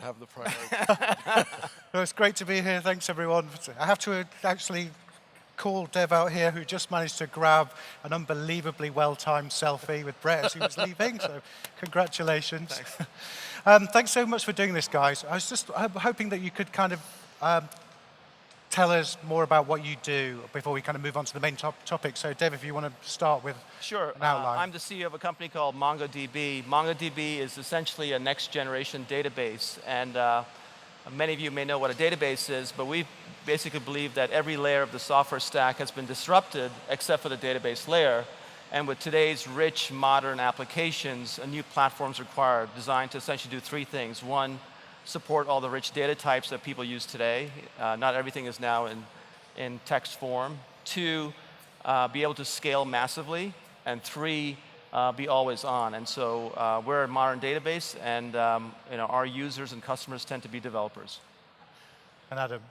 have the priority. Well, it's great to be here. Thanks, everyone. I have to actually call Dev out here, who just managed to grab an unbelievably well-timed selfie with Brett as he was leaving, so congratulations. Thanks. Thanks so much for doing this, guys. I was just hoping that you could kind of tell us more about what you do before we kind of move on to the main topic. So, Dev, if you want to start with Sure. an outline. I'm the CEO of a company called MongoDB. MongoDB is essentially a next-generation database, and many of you may know what a database is, but we basically believe that every layer of the software stack has been disrupted except for the database layer. And with today's rich, modern applications, a new platform is required, designed to essentially do three things. One, support all the rich data types that people use today. Not everything is now in text form. Two, be able to scale massively. And three, be always on. And so we're a modern database, and our users and customers tend to be developers. And Adam.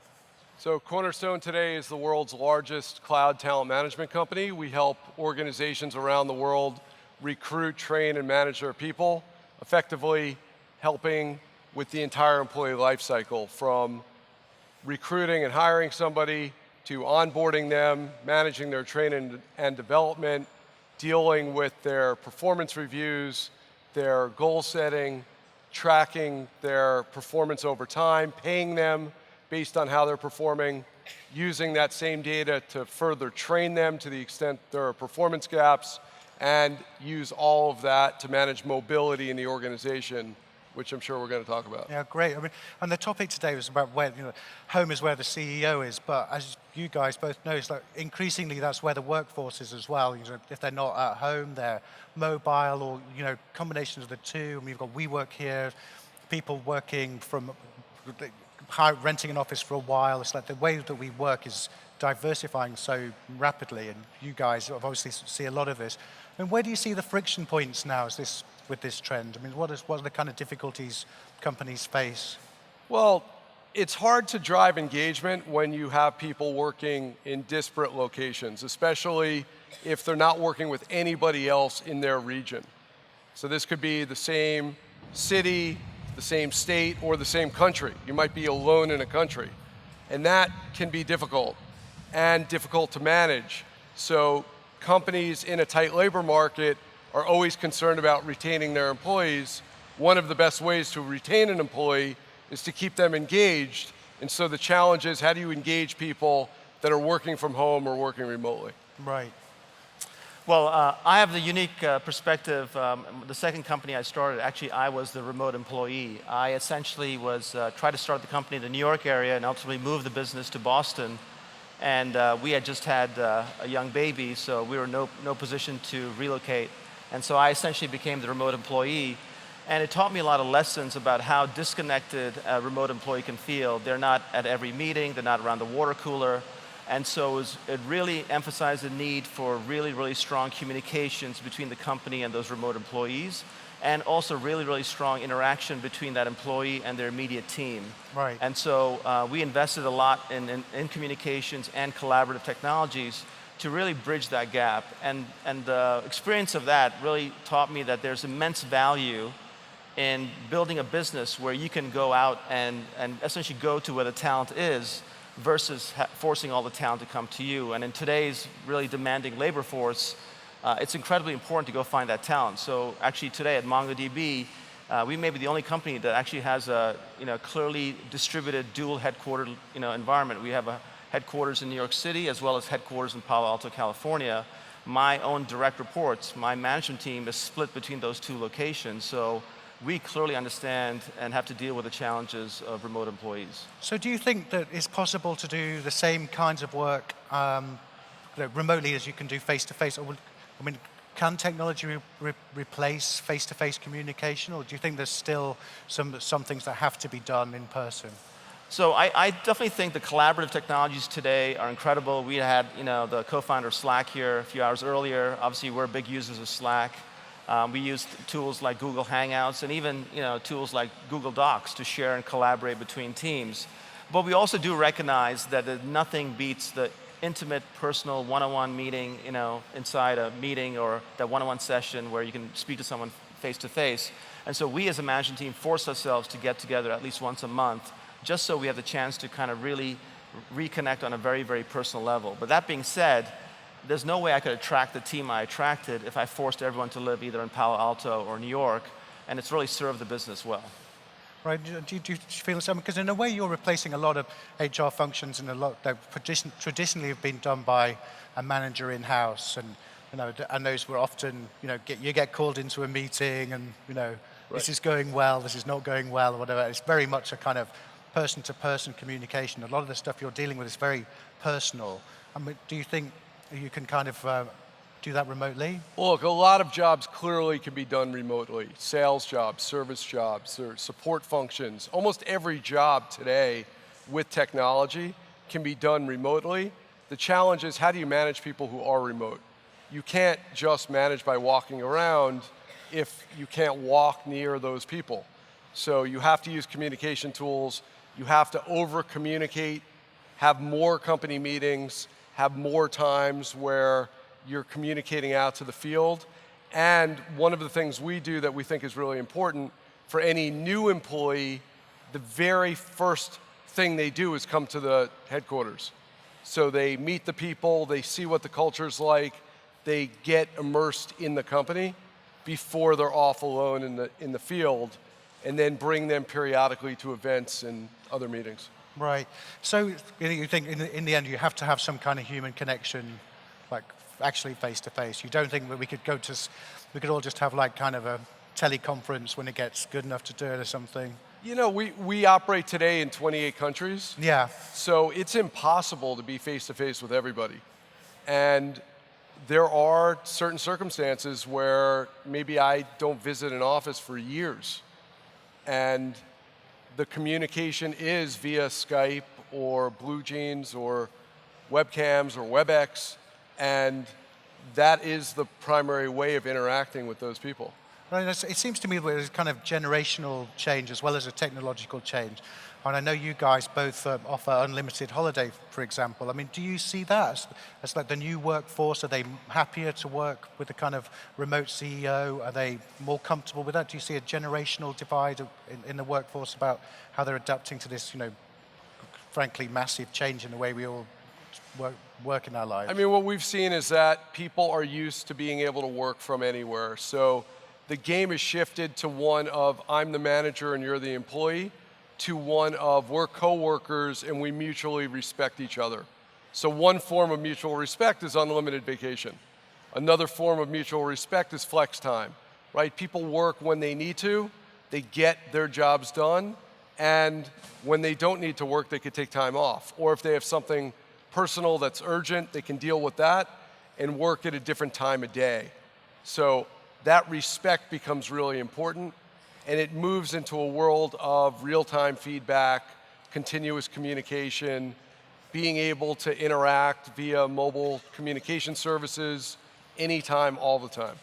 So Cornerstone today is the world's largest cloud talent management company. We help organizations around the world recruit, train, and manage their people, effectively helping with the entire employee life cycle, from recruiting and hiring somebody to onboarding them, managing their training and development, dealing with their performance reviews, their goal setting, tracking their performance over time, paying them based on how they're performing, using that same data to further train them to the extent there are performance gaps, and use all of that to manage mobility in the organization, which I'm sure we're going to talk about. Yeah, great. I mean, and the topic today was about where, home is where the CEO is, but as you guys both know, it's like increasingly that's where the workforce is as well. If they're not at home, they're mobile, or combinations of the two. And we've got WeWork here, people working from renting an office for a while. It's like the way that we work is diversifying so rapidly, and you guys obviously see a lot of this. And where do you see the friction points now with this trend? I mean, what are the kind of difficulties companies face? Well, it's hard to drive engagement when you have people working in disparate locations, especially if they're not working with anybody else in their region. So this could be the same city, the same state, or the same country. You might be alone in a country. And that can be difficult and difficult to manage. So companies in a tight labor market are always concerned about retaining their employees. One of the best ways to retain an employee is to keep them engaged. And so the challenge is, how do you engage people that are working from home or working remotely? Right. Well, I have the unique perspective. The second company I started, actually, I was the remote employee. I essentially tried to start the company in the New York area and ultimately moved the business to Boston. And we had just had a young baby, so we were in no position to relocate. And so I essentially became the remote employee. And it taught me a lot of lessons about how disconnected a remote employee can feel. They're not at every meeting, they're not around the water cooler. And so it really emphasized the need for really, really strong communications between the company and those remote employees, and also really, really strong interaction between that employee and their immediate team. Right. And so we invested a lot in communications and collaborative technologies to really bridge that gap. And the experience of that really taught me that there's immense value in building a business where you can go out and essentially go to where the talent is, versus forcing all the talent to come to you. And in today's really demanding labor force, it's incredibly important to go find that talent. So actually today at MongoDB, we may be the only company that actually has a clearly distributed dual headquartered environment. We have a headquarters in New York City as well as headquarters in Palo Alto, California. My own direct reports, my management team is split between those two locations. So we clearly understand and have to deal with the challenges of remote employees. So do you think that it's possible to do the same kinds of work remotely as you can do face-to-face? I mean, can technology replace face-to-face communication, or do you think there's still some things that have to be done in person? So I definitely think the collaborative technologies today are incredible. We had the co-founder of Slack here a few hours earlier. Obviously, we're big users of Slack. We use tools like Google Hangouts and even tools like Google Docs to share and collaborate between teams. But we also do recognize that nothing beats the intimate, personal, one-on-one meeting, inside a meeting, or that one-on-one session where you can speak to someone face-to-face. And so we as a management team force ourselves to get together at least once a month, just so we have the chance to kind of really reconnect on a very, very personal level. But that being said, there's no way I could attract the team I attracted if I forced everyone to live either in Palo Alto or New York, and it's really served the business well. Right, do you feel the same? Because in a way you're replacing a lot of HR functions and a lot that traditionally have been done by a manager in-house, and and those were often, you get called into a meeting and, this is going well, this is not going well, or whatever. It's very much a kind of person-to-person communication. A lot of the stuff you're dealing with is very personal. I mean, do you think you can kind of do that remotely? Well, look, a lot of jobs clearly can be done remotely. Sales jobs, service jobs, or support functions. Almost every job today with technology can be done remotely. The challenge is, how do you manage people who are remote? You can't just manage by walking around if you can't walk near those people. So you have to use communication tools. You have to over-communicate, have more company meetings, have more times where you're communicating out to the field. And one of the things we do that we think is really important, for any new employee, the very first thing they do is come to the headquarters. So they meet the people, they see what the culture's like, they get immersed in the company before they're off alone in the field, and then bring them periodically to events and other meetings. Right. So you think in the end you have to have some kind of human connection, like actually face-to-face. You don't think that we could all just have like kind of a teleconference when it gets good enough to do it or something? We operate today in 28 countries. Yeah. So it's impossible to be face-to-face with everybody. And there are certain circumstances where maybe I don't visit an office for years. And the communication is via Skype or BlueJeans or webcams or WebEx, and that is the primary way of interacting with those people. Right, it seems to me that there's kind of generational change as well as a technological change. And I know you guys both offer unlimited holiday, for example. I mean, do you see that as like the new workforce? Are they happier to work with a kind of remote CEO? Are they more comfortable with that? Do you see a generational divide in the workforce about how they're adapting to this, frankly, massive change in the way we all work in our lives? I mean, what we've seen is that people are used to being able to work from anywhere. So the game has shifted to one of, I'm the manager and you're the employee, to one of, we're coworkers and we mutually respect each other. So one form of mutual respect is unlimited vacation. Another form of mutual respect is flex time, right? People work when they need to, they get their jobs done, and when they don't need to work, they could take time off. Or if they have something personal that's urgent, they can deal with that and work at a different time of day. So that respect becomes really important, and it moves into a world of real-time feedback, continuous communication, being able to interact via mobile communication services anytime, all the time.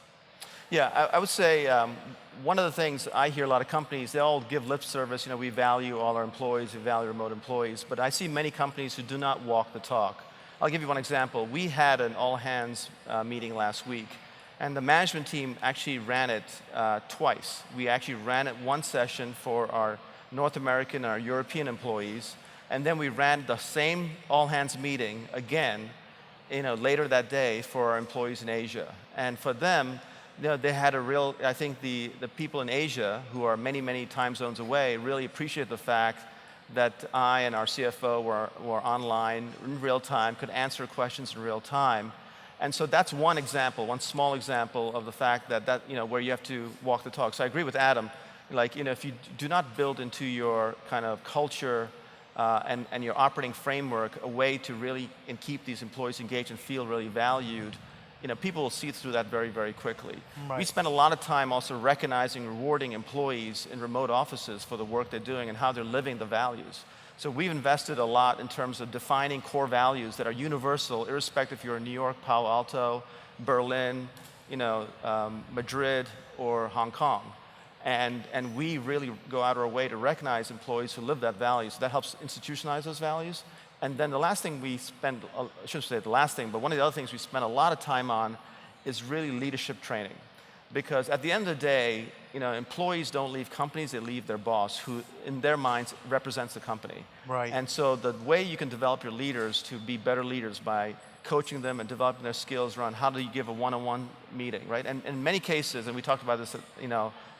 Yeah, I would say one of the things I hear a lot of companies, they all give lip service, we value all our employees, we value remote employees, but I see many companies who do not walk the talk. I'll give you one example. We had an all-hands meeting last week, and the management team actually ran it twice. We actually ran it one session for our North American and our European employees, and then we ran the same all-hands meeting again later that day for our employees in Asia. And for them, they had I think the people in Asia, who are many, many time zones away, really appreciated the fact that I and our CFO were online in real time, could answer questions in real time. And so that's one example, one small example of the fact that where you have to walk the talk. So I agree with Adam. If you do not build into your kind of culture and your operating framework a way to really keep these employees engaged and feel really valued, people will see through that very, very quickly. Right. We spend a lot of time also recognizing, rewarding employees in remote offices for the work they're doing and how they're living the values. So we've invested a lot in terms of defining core values that are universal, irrespective if you're in New York, Palo Alto, Berlin, Madrid, or Hong Kong. And we really go out of our way to recognize employees who live that value. So that helps institutionalize those values. And then the last thing we spend, I shouldn't say the last thing, but one of the other things we spend a lot of time on is really leadership training. Because at the end of the day, employees don't leave companies, they leave their boss, who in their minds represents the company. Right. And so the way you can develop your leaders to be better leaders by coaching them and developing their skills around how do you give a one-on-one meeting, right? And in many cases, and we talked about this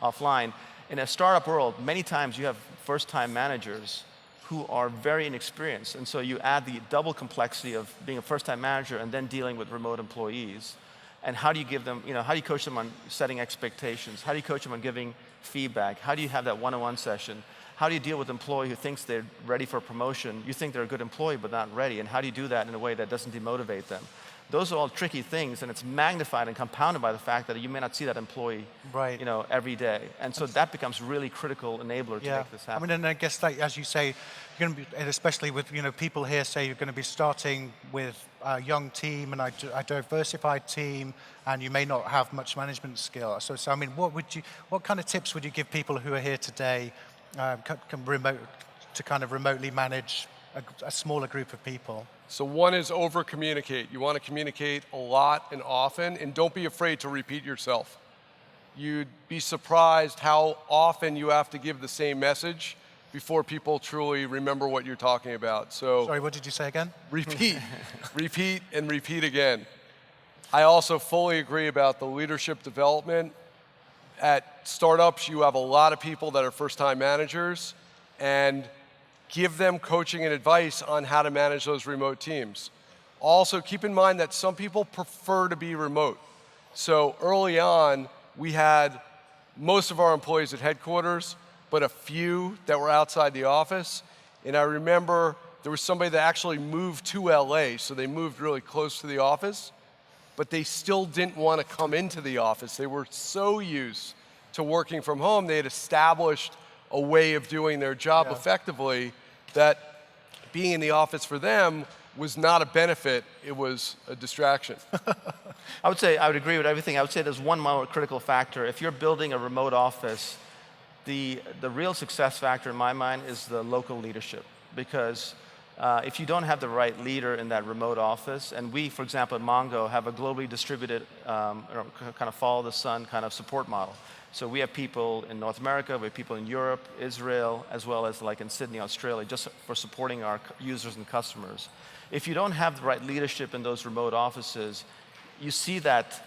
offline, in a startup world, many times you have first-time managers who are very inexperienced. And so you add the double complexity of being a first-time manager and then dealing with remote employees. And how do you give them, how do you coach them on setting expectations? How do you coach them on giving feedback? How do you have that one-on-one session? How do you deal with an employee who thinks they're ready for a promotion? You think they're a good employee but not ready, and how do you do that in a way that doesn't demotivate them? Those are all tricky things, and it's magnified and compounded by the fact that you may not see that employee right. Every day. And so that becomes really critical enabler to make this happen. I mean, and I guess, like, as you say, you're going to be, and especially with people here say you're going to be starting with a young team and a diversified team, and you may not have much management skill. So I mean, what kind of tips would you give people who are here today to kind of remotely manage a smaller group of people? So one is over-communicate. You want to communicate a lot and often, and don't be afraid to repeat yourself. You'd be surprised how often you have to give the same message before people truly remember what you're talking about. So sorry, what did you say again? Repeat, repeat, and repeat again. I also fully agree about the leadership development. At startups, you have a lot of people that are first-time managers, and give them coaching and advice on how to manage those remote teams. Also, keep in mind that some people prefer to be remote. So early on, we had most of our employees at headquarters, but a few that were outside the office. And I remember there was somebody that actually moved to LA, so they moved really close to the office, but they still didn't want to come into the office. They were so used to working from home, they had established a way of doing their job effectively that being in the office for them was not a benefit, it was a distraction. I would agree with everything. I would say there's one more critical factor. If you're building a remote office, the real success factor in my mind is the local leadership. Because if you don't have the right leader in that remote office, and we, for example, at Mongo, have a globally distributed, kind of follow the sun kind of support model. So we have people in North America, we have people in Europe, Israel, as well as like in Sydney, Australia, just for supporting our users and customers. If you don't have the right leadership in those remote offices, you see that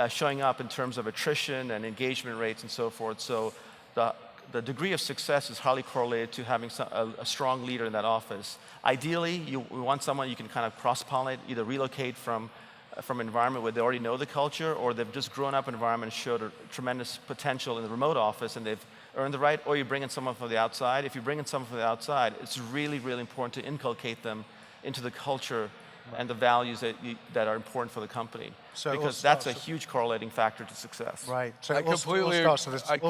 showing up in terms of attrition and engagement rates and so forth. So the degree of success is highly correlated to having a strong leader in that office. Ideally, we want someone you can kind of cross-pollinate, either relocate from an environment where they already know the culture, or they've just grown up in an environment and showed a tremendous potential in the remote office and they've earned the right, or you bring in someone from the outside. If you bring in someone from the outside, it's really, really important to inculcate them into the culture and the values that are important for the company. So because that's a huge correlating factor to success. Right. So I it all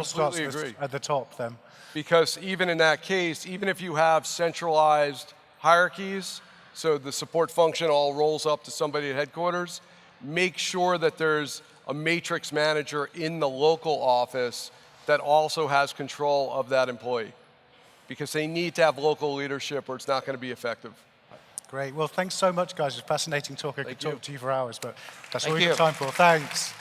starts agree. at the top then. Because even in that case, even if you have centralized hierarchies, so the support function all rolls up to somebody at headquarters, make sure that there's a matrix manager in the local office that also has control of that employee. Because they need to have local leadership or it's not going to be effective. Great. Well, thanks so much, guys. It's fascinating talk. I could talk to you for hours, but that's all Thank we you. got time for. Thanks.